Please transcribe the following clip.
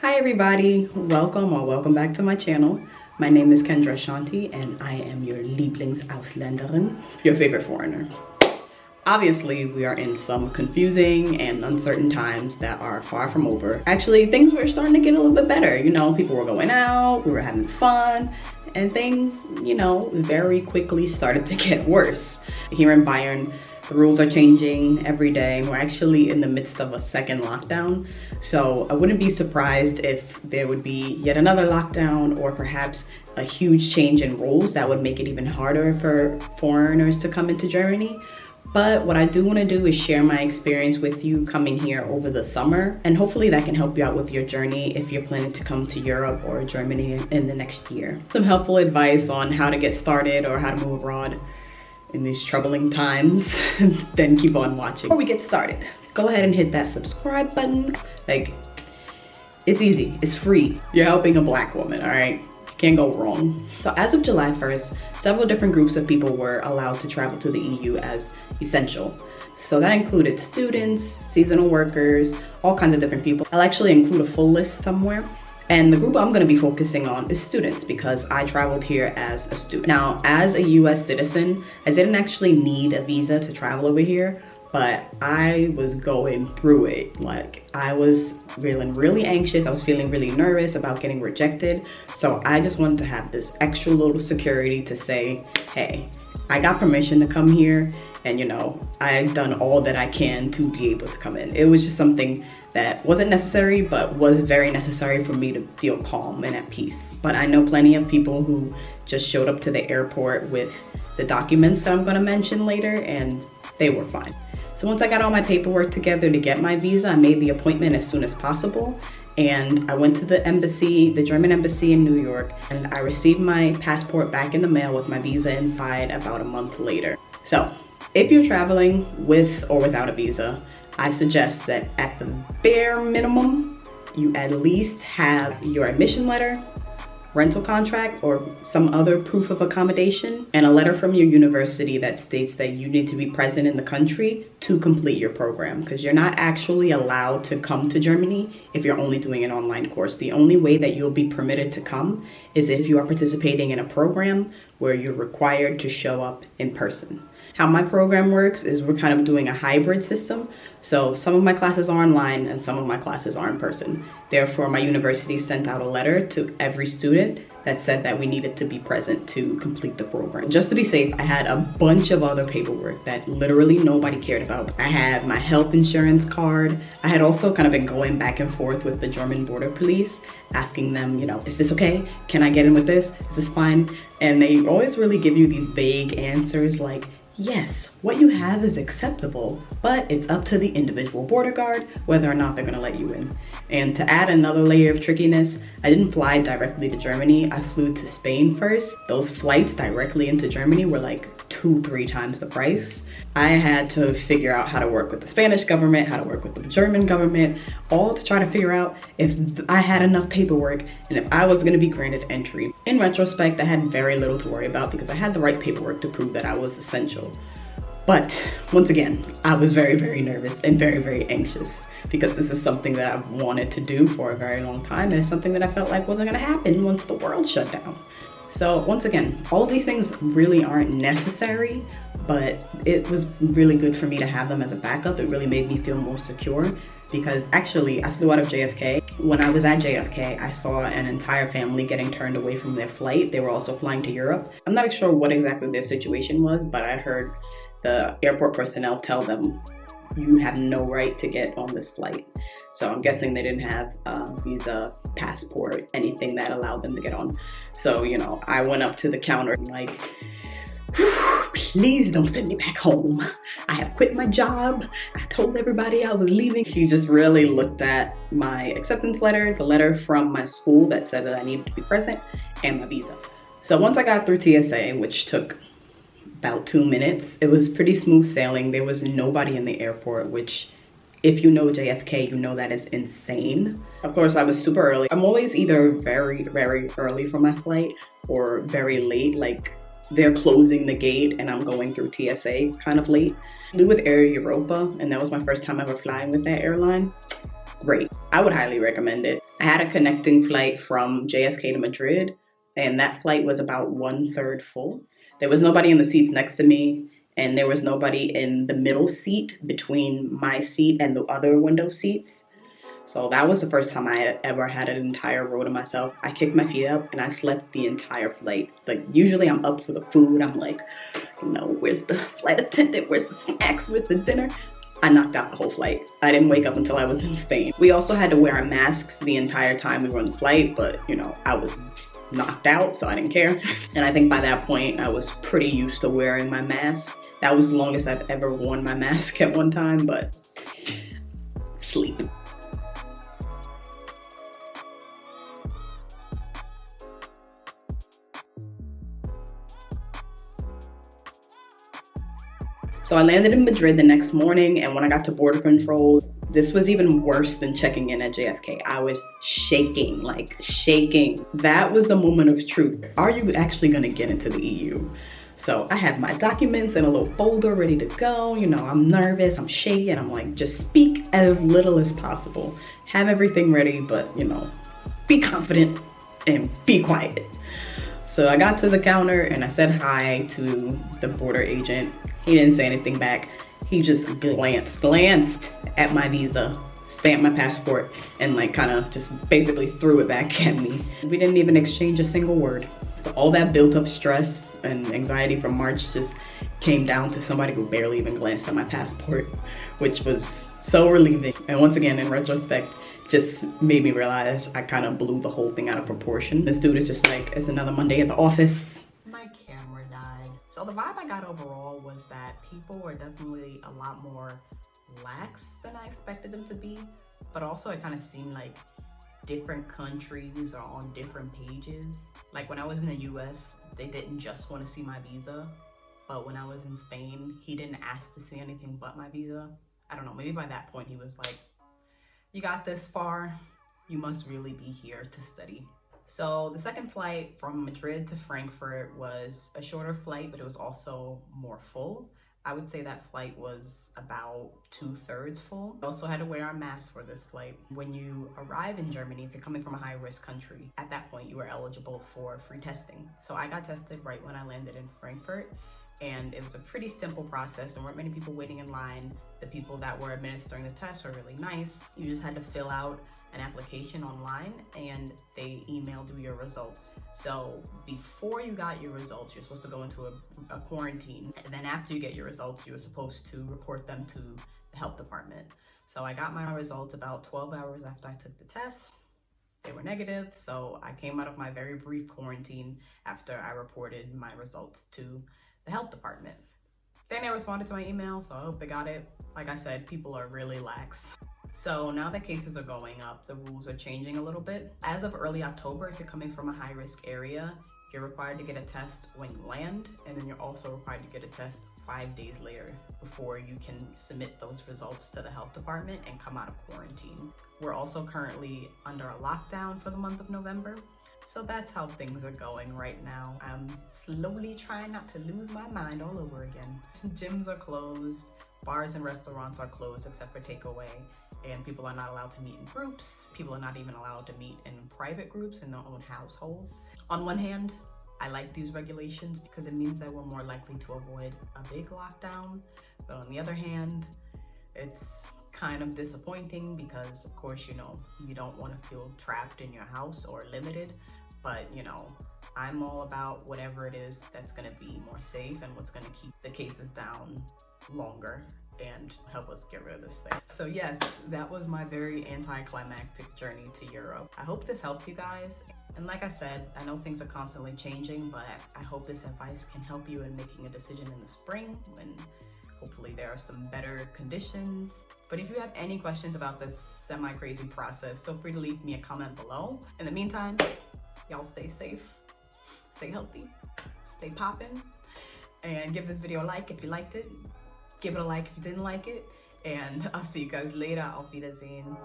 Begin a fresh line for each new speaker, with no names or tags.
Hi everybody, welcome back to my channel. My name is Kendra Shanti and I am your Lieblingsauslanderin, your favorite foreigner. Obviously, we are in some confusing and uncertain times that are far from over. Actually, things were starting to get a little bit better. You know, people were going out, we were having fun, and things, very quickly started to get worse. Here in Bayern, the rules are changing every day. We're actually in the midst of a second lockdown. So I wouldn't be surprised if there would be yet another lockdown or perhaps a huge change in rules that would make it even harder for foreigners to come into Germany. But what I do want to do is share my experience with you coming here over the summer, and hopefully that can help you out with your journey if you're planning to come to Europe or Germany in the next year. Some helpful advice on how to get started or how to move abroad in these troubling times, then keep on watching. Before we get started, go ahead and hit that subscribe button. It's easy, it's free. You're helping a Black woman, all right? Can't go wrong. So as of July 1st, several different groups of people were allowed to travel to the EU as essential. So that included students, seasonal workers, all kinds of different people. I'll actually include a full list somewhere. And the group I'm going to be focusing on is students because I traveled here as a student. Now, as a US citizen, I didn't actually need a visa to travel over here, but I was going through it. I was feeling really anxious. I was feeling really nervous about getting rejected. So I just wanted to have this extra little security to say, hey, I got permission to come here. And I've done all that I can to be able to come in. It was just something that wasn't necessary, but was very necessary for me to feel calm and at peace. But I know plenty of people who just showed up to the airport with the documents that I'm gonna mention later, and they were fine. So once I got all my paperwork together to get my visa, I made the appointment as soon as possible. And I went to the embassy, the German embassy in New York, and I received my passport back in the mail with my visa inside about a month later. So, if you're traveling with or without a visa, I suggest that at the bare minimum, you at least have your admission letter, rental contract, or some other proof of accommodation, and a letter from your university that states that you need to be present in the country to complete your program, because you're not actually allowed to come to Germany if you're only doing an online course. The only way that you'll be permitted to come is if you are participating in a program where you're required to show up in person. How my program works is we're kind of doing a hybrid system. So some of my classes are online and some of my classes are in person. Therefore, my university sent out a letter to every student that said that we needed to be present to complete the program. Just to be safe, I had a bunch of other paperwork that literally nobody cared about. I had my health insurance card. I had also kind of been going back and forth with the German border police, asking them, is this okay? Can I get in with this? Is this fine? And they always really give you these vague answers like, yes, what you have is acceptable, but it's up to the individual border guard whether or not they're gonna let you in. And to add another layer of trickiness, I didn't fly directly to Germany. I flew to Spain first. Those flights directly into Germany were like 2-3 times the price. I had to figure out how to work with the Spanish government, how to work with the German government, all to try to figure out if I had enough paperwork and if I was gonna be granted entry. In retrospect, I had very little to worry about because I had the right paperwork to prove that I was essential. But once again, I was very, very nervous and very, very anxious because this is something that I've wanted to do for a very long time, and it's something that I felt like wasn't gonna happen once the world shut down. So once again, all of these things really aren't necessary, but it was really good for me to have them as a backup. It really made me feel more secure because actually I flew out of JFK. When I was at JFK, I saw an entire family getting turned away from their flight. They were also flying to Europe. I'm not sure what exactly their situation was, but I heard the airport personnel tell them, you have no right to get on this flight. So I'm guessing they didn't have a visa, passport, anything that allowed them to get on. So, I went up to the counter like, please don't send me back home. I have quit my job. I told everybody I was leaving. She just really looked at my acceptance letter, the letter from my school that said that I needed to be present, and my visa. So once I got through TSA, which took about 2 minutes, it was pretty smooth sailing. There was nobody in the airport, which if you know JFK, you know that is insane. Of course, I was super early. I'm always either very, very early for my flight or very late. Like they're closing the gate and I'm going through TSA kind of late. I flew with Air Europa and that was my first time ever flying with that airline. Great. I would highly recommend it. I had a connecting flight from JFK to Madrid, and that flight was about 1/3 full. There was nobody in the seats next to me, and there was nobody in the middle seat between my seat and the other window seats. So that was the first time I had ever had an entire row to myself. I kicked my feet up and I slept the entire flight. Like, usually I'm up for the food. I'm like, where's the flight attendant? Where's the snacks? Where's the dinner? I knocked out the whole flight. I didn't wake up until I was in Spain. We also had to wear our masks the entire time we were on the flight, but I was knocked out, so I didn't care. And I think by that point, I was pretty used to wearing my mask. That was the longest I've ever worn my mask at one time, but sleep. So I landed in Madrid the next morning, and when I got to border control, this was even worse than checking in at JFK. I was shaking, like shaking. That was the moment of truth. Are you actually gonna get into the EU? So I have my documents in a little folder ready to go. I'm nervous, I'm shaking, I'm like, just speak as little as possible. Have everything ready, but be confident and be quiet. So I got to the counter and I said hi to the border agent. He didn't say anything back. He just glanced at my visa, stamped my passport, and kind of just basically threw it back at me. We didn't even exchange a single word. So all that built up stress and anxiety from March just came down to somebody who barely even glanced at my passport, which was so relieving. And once again, in retrospect, just made me realize I kind of blew the whole thing out of proportion. This dude is just like, it's another Monday at the office. My camera died. So the vibe I got overall was that people were definitely a lot more lax than I expected them to be, but also it kind of seemed like different countries are on different pages. Like when I was in the US, they didn't just want to see my visa, but when I was in Spain, he didn't ask to see anything but my visa. I don't know, maybe by that point he was like, you got this far, you must really be here to study. So the second flight from Madrid to Frankfurt was a shorter flight, but it was also more full. I would say that flight was about 2/3 full. We also had to wear our masks for this flight. When you arrive in Germany, if you're coming from a high-risk country, at that point you were eligible for free testing. So I got tested right when I landed in Frankfurt, and it was a pretty simple process. There weren't many people waiting in line. The people that were administering the test were really nice. You just had to fill out an application online and they emailed you your results. So before you got your results, you're supposed to go into a quarantine. And then after you get your results, you were supposed to report them to the health department. So I got my results about 12 hours after I took the test. They were negative, so I came out of my very brief quarantine after I reported my results to the health department. Then they responded to my email, so I hope they got it. Like I said, people are really lax. So now that cases are going up, the rules are changing a little bit. As of early October, if you're coming from a high-risk area, you're required to get a test when you land, and then you're also required to get a test 5 days later before you can submit those results to the health department and come out of quarantine. We're also currently under a lockdown for the month of November. So that's how things are going right now. I'm slowly trying not to lose my mind all over again. Gyms are closed, bars and restaurants are closed except for takeaway, and people are not allowed to meet in groups. People are not even allowed to meet in private groups in their own households. On one hand, I like these regulations because it means that we're more likely to avoid a big lockdown. But on the other hand, it's kind of disappointing because, of course, you don't want to feel trapped in your house or limited. But, I'm all about whatever it is that's going to be more safe and what's going to keep the cases down longer and help us get rid of this thing. So yes, that was my very anticlimactic journey to Europe. I hope this helped you guys. And like I said, I know things are constantly changing, but I hope this advice can help you in making a decision in the spring when hopefully there are some better conditions. But if you have any questions about this semi-crazy process, feel free to leave me a comment below. In the meantime, y'all stay safe, stay healthy, stay poppin', and give this video a like if you liked it. Give it a like if you didn't like it, and I'll see you guys later. Auf Wiedersehen.